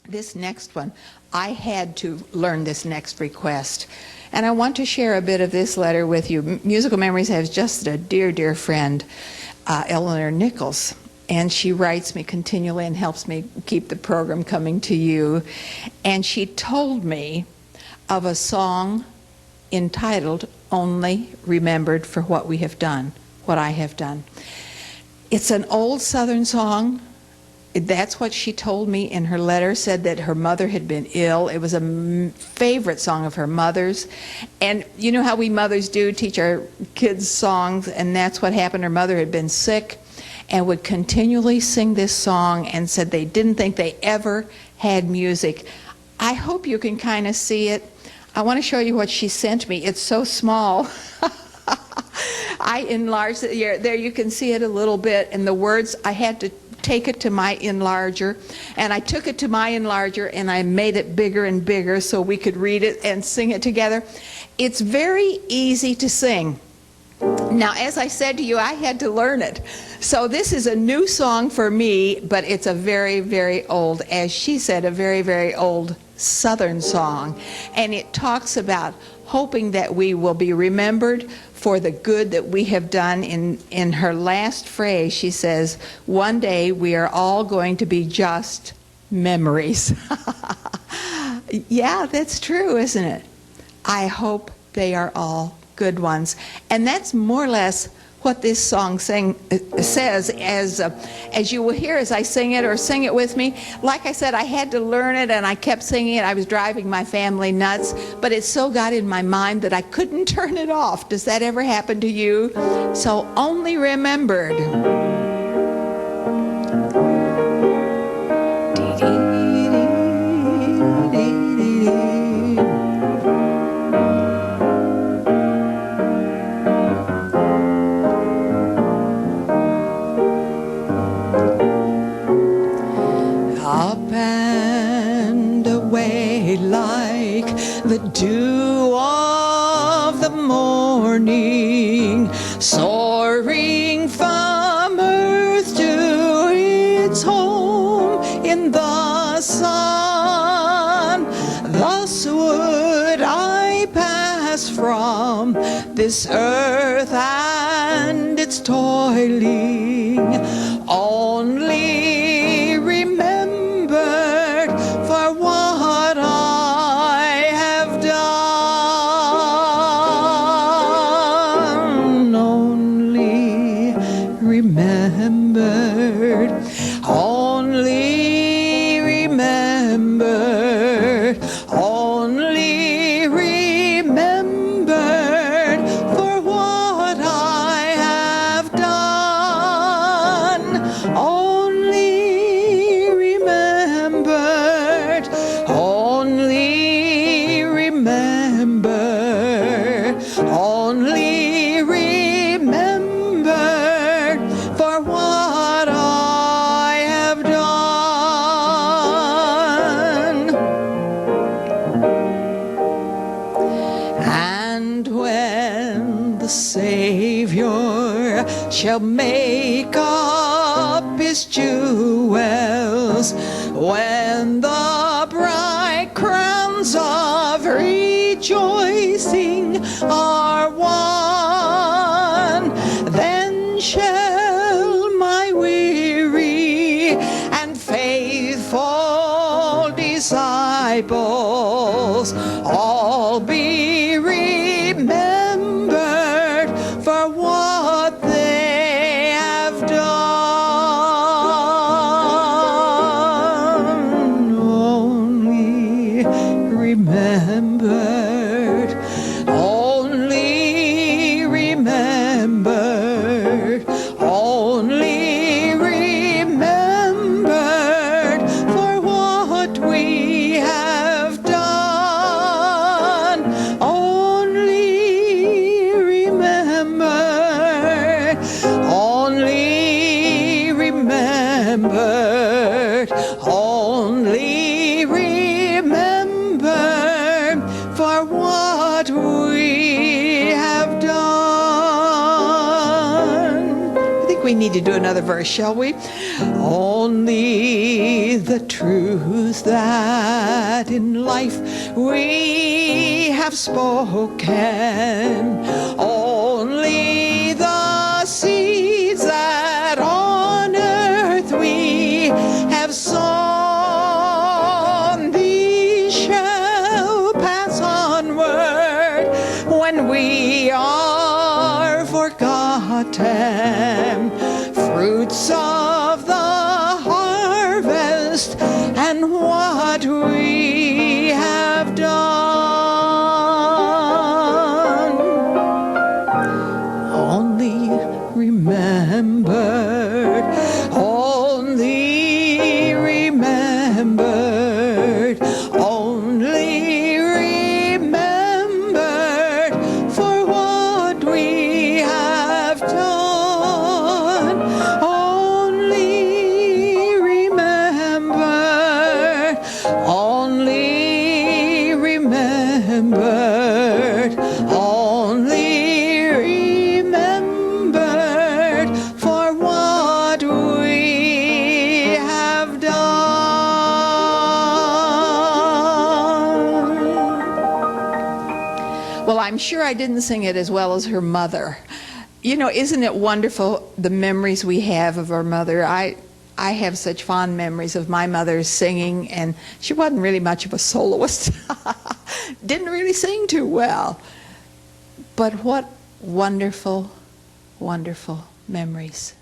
this next one, I had to learn this next request. And I want to share a bit of this letter with you. Musical Memories has just a dear, dear friend, Eleanor Nichols. And she writes me continually and helps me keep the program coming to you. And she told me of a song entitled Only Remembered for What We Have Done, What I Have Done. It's an old Southern song. That's what she told me in her letter, said that her mother had been ill. It was a favorite song of her mother's. And you know how we mothers do, teach our kids songs, and that's what happened. Her mother had been sick and would continually sing this song and said they didn't think they ever had music. I hope you can kind of see it. I want to show you what she sent me. It's so small. I enlarged it. There you can see it a little bit. And the words, I had to take it to my enlarger. And I took it to my enlarger and I made it bigger and bigger so we could read it and sing it together. It's very easy to sing. Now, as I said to you, I had to learn it. So this is a new song for me, but it's a very, very old, as she said, a very, very old Southern song. And it talks about hoping that we will be remembered for the good that we have done. In her last phrase, she says, one day we are all going to be just memories. Yeah, that's true, isn't it? I hope they are all good ones. And that's more or less what this song says, as you will hear as I sing it, or sing it with me. Like I said, I had to learn it and I kept singing it. I was driving my family nuts, but it so got in my mind that I couldn't turn it off. Does that ever happen to you? So Only Remembered. Like the dew of the morning, soaring from earth to its home in the sun. Thus would I pass from this earth and its toiling, only remembered for what I have done. Only remembered, only remembered, only remembered for what I have done. Only remembered, only remembered, only remembered for what I have done. And when the Savior shall make up his jewels, when the bright crowns of rejoicing are won, then shall my weary and faithful disciples all be remembered for what they have done. Only remembered, only we need to do another verse, shall we? Only the truth that in life we have spoken, only the seeds that on earth we have sown, these shall pass onward when we are forgotten. Fruits of the harvest and what we have done. Only remembered, only remembered, only remembered for what we have done. Only remembered, only remembered, only remembered for what we have done. Well, I'm sure I didn't sing it as well as her mother. You know, isn't it wonderful, the memories we have of our mother? I have such fond memories of my mother singing, and she wasn't really much of a soloist. Didn't really sing too well. But what wonderful, wonderful memories.